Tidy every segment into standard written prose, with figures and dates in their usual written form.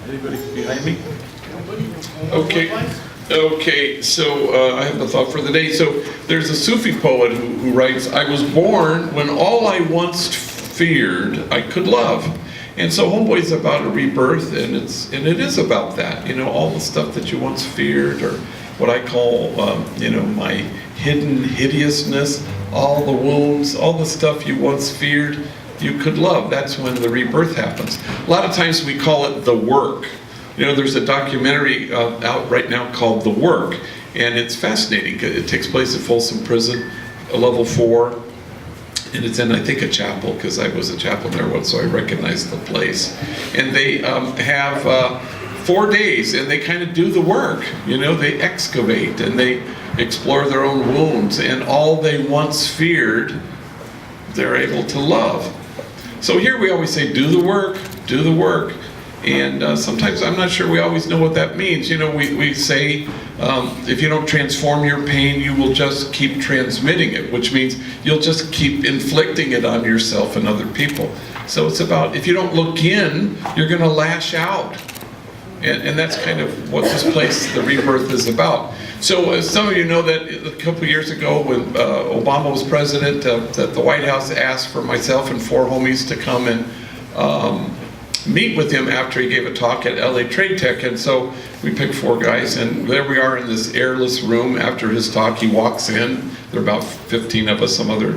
Anybody behind me? Okay, so I have the thought for the day. So there's a Sufi poet who writes, I was born when all I once feared I could love. And so Homeboy is about a rebirth, and it is about that, you know, all the stuff that you once feared, or what I call, you know, my hidden hideousness, all the wounds, all the stuff you once feared you could love. That's when the rebirth happens. A lot of times we call it the work. You know, there's a documentary out right now called The Work, and it's fascinating. It takes place at Folsom Prison, level 4, and it's in, I think, a chapel, because I was a chaplain there once, so I recognize the place. And they have 4 days, and they kind of do the work. You know, they excavate, and they explore their own wounds, and all they once feared, they're able to love. So here we always say, do the work, do the work. And sometimes I'm not sure we always know what that means. You know, we say, if you don't transform your pain, you will just keep transmitting it, which means you'll just keep inflicting it on yourself and other people. So it's about, if you don't look in, you're going to lash out. And that's kind of what this place, the rebirth, is about. So some of you know that a couple years ago when Obama was president, that the White House asked for myself and 4 homies to come and meet with him after he gave a talk at LA Trade Tech. And so we picked 4 guys, and there we are in this airless room after his talk. He walks in, there are about 15 of us, some other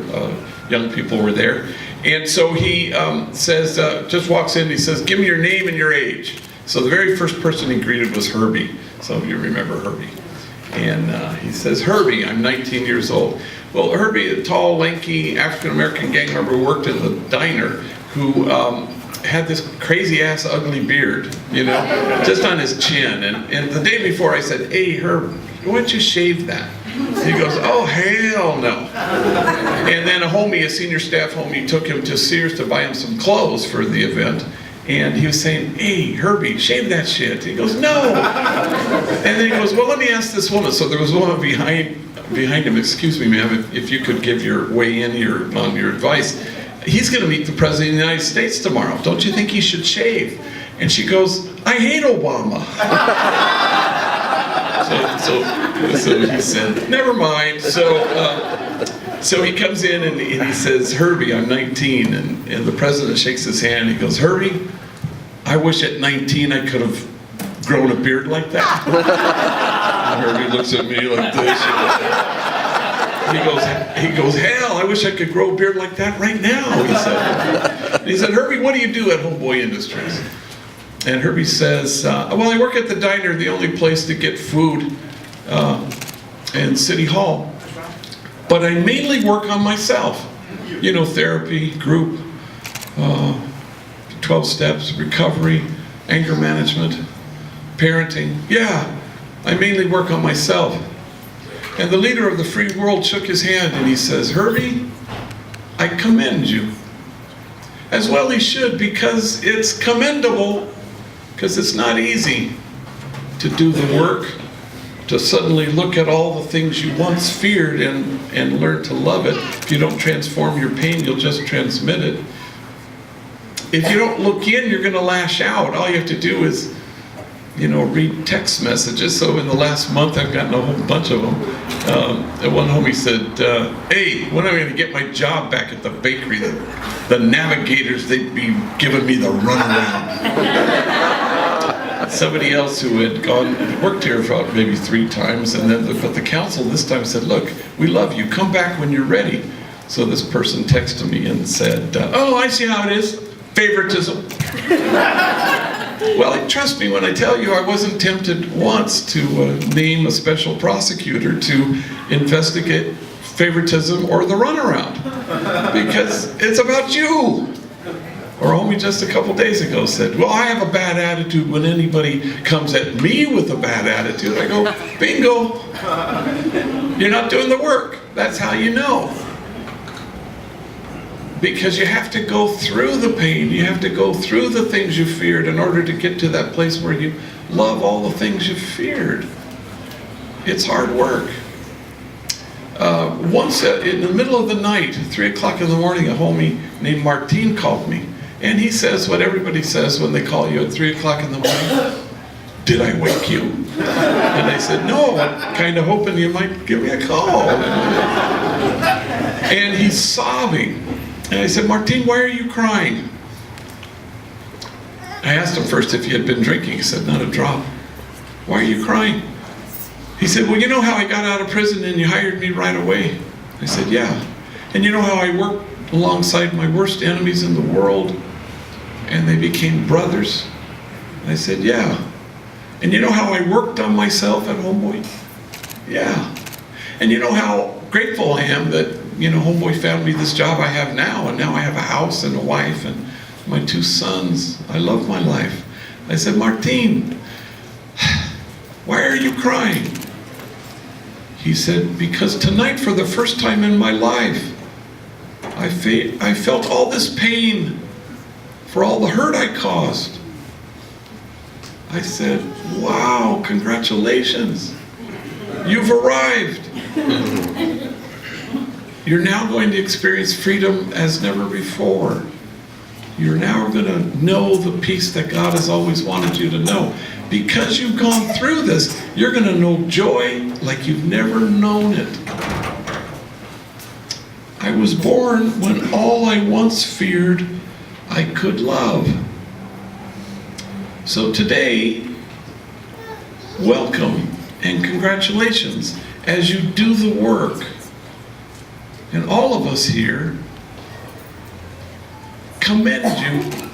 young people were there. And so he says, just walks in, he says, give me your name and your age. So the very first person he greeted was Herbie. Some of you remember Herbie. And he says, Herbie, I'm 19 years old. Well, Herbie, a tall, lanky, African-American gang member who worked in the diner, who had this crazy-ass ugly beard, you know, just on his chin. And the day before I said, hey, Herb, why don't you shave that? He goes, oh, hell no. And then a homie, a senior staff homie, took him to Sears to buy him some clothes for the event. And he was saying, hey, Herbie, shave that shit. He goes, no. And then he goes, well, let me ask this woman. So there was a woman behind him. Excuse me, ma'am, if you could give your way in on your advice. He's going to meet the President of the United States tomorrow. Don't you think he should shave? And she goes, I hate Obama. So he said, never mind. So he comes in and he says, Herbie, I'm 19. And the President shakes his hand. He goes, Herbie, I wish at 19 I could have grown a beard like that. And Herbie looks at me like this. He goes, hell, I wish I could grow a beard like that right now, he said. And he said, Herbie, what do you do at Homeboy Industries? And Herbie says, well, I work at the diner, the only place to get food in City Hall. But I mainly work on myself. You know, therapy, group, 12 steps, recovery, anger management, parenting. Yeah, I mainly work on myself. And the leader of the free world shook his hand and he says, Herbie, I commend you. As well he should, because it's commendable, because it's not easy to do the work, to suddenly look at all the things you once feared and learn to love it. If you don't transform your pain, you'll just transmit it. If you don't look in, you're going to lash out. All you have to do is, you know, read text messages. So in the last month, I've gotten a whole bunch of them. One homie said, hey, when am I going to get my job back at the bakery? The navigators, they'd be giving me the runaround. Somebody else who had worked here for maybe 3 times, but the council this time said, look, we love you, come back when you're ready. So this person texted me and said, oh, I see how it is, favoritism. Well, trust me when I tell you I wasn't tempted once to name a special prosecutor to investigate favoritism or the runaround, because it's about you. Or homie just a couple days ago said, well, I have a bad attitude when anybody comes at me with a bad attitude. I go, bingo, you're not doing the work. That's how you know. Because you have to go through the pain, you have to go through the things you feared in order to get to that place where you love all the things you feared. It's hard work. Once in the middle of the night, 3 o'clock in the morning, a homie named Martine called me. And he says what everybody says when they call you at 3 o'clock in the morning. Did I wake you? And I said, no, I'm kind of hoping you might give me a call. And he's sobbing. And I said, Martin, why are you crying? I asked him first if he had been drinking. He said, not a drop. Why are you crying? He said, well, you know how I got out of prison and you hired me right away? I said, yeah. And you know how I worked alongside my worst enemies in the world and they became brothers? I said, yeah. And you know how I worked on myself at Homeboy? Yeah. And you know how grateful I am that, Homeboy found me this job I have now, and now I have a house and a wife and my 2 sons. I love my life. I said, Martin, why are you crying? He said, because tonight, for the first time in my life, I felt all this pain for all the hurt I caused. I said, wow, congratulations. You've arrived. You're now going to experience freedom as never before. You're now going to know the peace that God has always wanted you to know. Because you've gone through this, you're going to know joy like you've never known it. I was born when all I once feared I could love. So today, welcome and congratulations as you do the work. And all of us here commend you